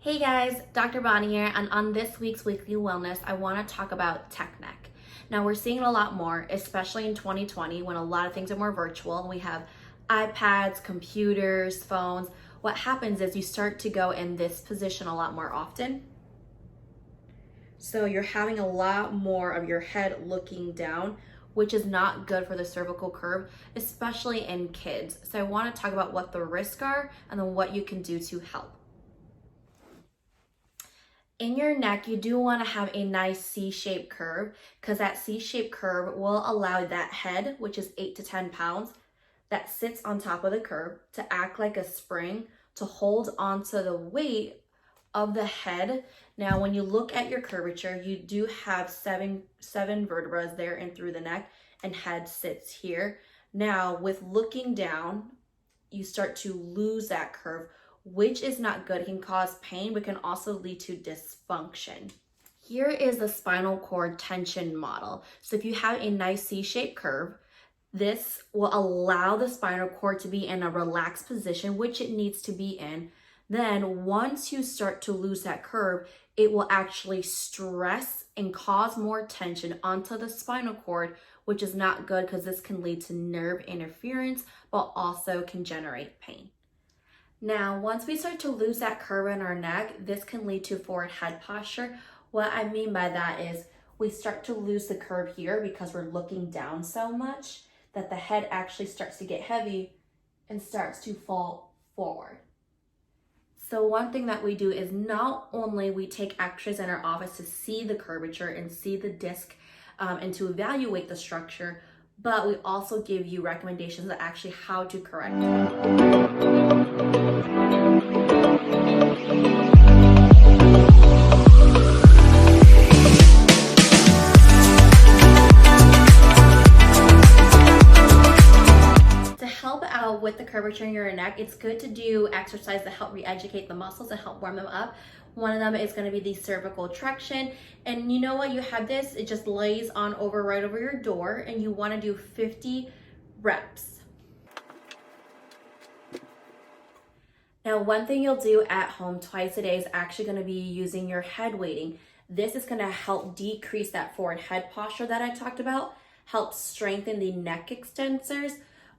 Hey guys, Dr. Bonnie here, and on this week's Weekly Wellness, I want to talk about tech neck. Now, we're seeing it a lot more, especially in 2020 when a lot of things are more virtual. We have iPads, computers, phones. What happens is you start to go in this position a lot more often. So you're having a lot more of your head looking down, which is not good for the cervical curve, especially in kids. So I want to talk about what the risks are and then what you can do to help. In your neck, you do want to have a nice C-shaped curve because that C-shaped curve will allow that head, which is 8 to 10 pounds, that sits on top of the curve to act like a spring to hold onto the weight of the head. Now, when you look at your curvature, you do have seven vertebrae there and through the neck, and head sits here. Now, with looking down, you start to lose that curve, which is not good. It can cause pain, but can also lead to dysfunction. Here is the spinal cord tension model. So if you have a nice C-shaped curve, this will allow the spinal cord to be in a relaxed position, which it needs to be in. Then once you start to lose that curve, it will actually stress and cause more tension onto the spinal cord, which is not good because this can lead to nerve interference, but also can generate pain. Now, once we start to lose that curve in our neck, this can lead to forward head posture. What I mean by that is we start to lose the curve here because we're looking down so much that the head actually starts to get heavy and starts to fall forward. So one thing that we do is not only we take x-rays in our office to see the curvature and see the disc and to evaluate the structure, but we also give you recommendations on actually how to correct it. With the curvature in your neck, it's good to do exercise to help re-educate the muscles and help warm them up. One of them is going to be the cervical traction, and you know what, you have this, it just lays on over right over your door, and you want to do 50 reps. Now, one thing you'll do at home twice a day is actually going to be using your head weighting. This is going to help decrease that forward head posture that I talked about, help strengthen the neck extensors,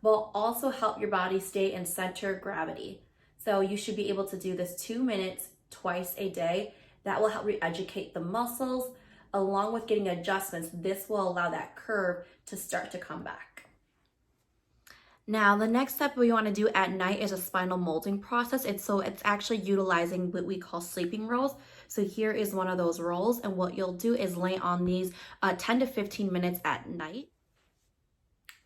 but also help your body stay in center of gravity. So you should be able to do this 2 minutes twice a day. That will help re-educate the muscles. Along with getting adjustments, this will allow that curve to start to come back. Now, the next step we want to do at night is a spinal molding process. It's actually utilizing what we call sleeping rolls. So here is one of those rolls, and what you'll do is lay on these 10 to 15 minutes at night.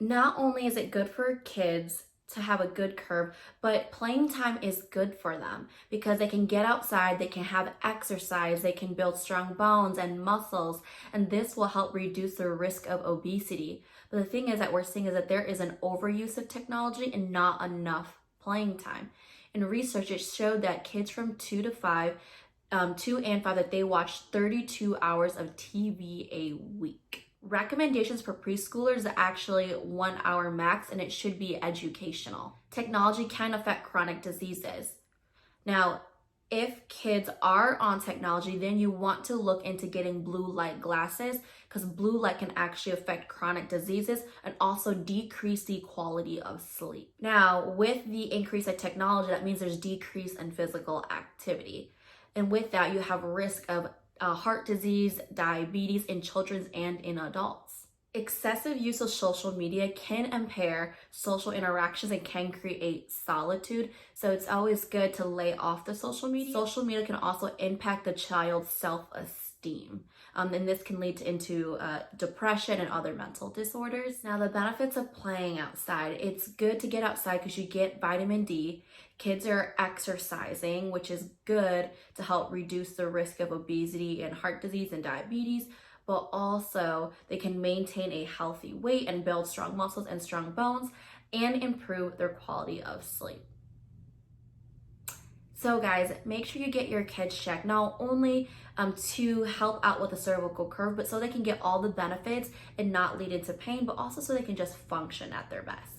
Not only is it good for kids to have a good curve, but playing time is good for them because they can get outside, they can have exercise, they can build strong bones and muscles, and this will help reduce the risk of obesity. But the thing is that we're seeing is that there is an overuse of technology and not enough playing time. In research, it showed that kids from 2 and 5, that they watch 32 hours of TV a week. Recommendations for preschoolers are actually 1 hour max, and it should be educational. Technology can affect chronic diseases. Now, if kids are on technology, then you want to look into getting blue light glasses because blue light can actually affect chronic diseases and also decrease the quality of sleep. Now, with the increase of technology, that means there's decrease in physical activity. And with that, you have a risk of heart disease, diabetes in children and in adults. Excessive use of social media can impair social interactions and can create solitude. So it's always good to lay off the social media. Social media can also impact the child's self-esteem. And this can lead into depression and other mental disorders. Now, the benefits of playing outside. It's good to get outside because you get vitamin D. Kids are exercising, which is good to help reduce the risk of obesity and heart disease and diabetes, but also they can maintain a healthy weight and build strong muscles and strong bones and improve their quality of sleep. So guys, make sure you get your kids checked, not only to help out with the cervical curve, but so they can get all the benefits and not lead into pain, but also so they can just function at their best.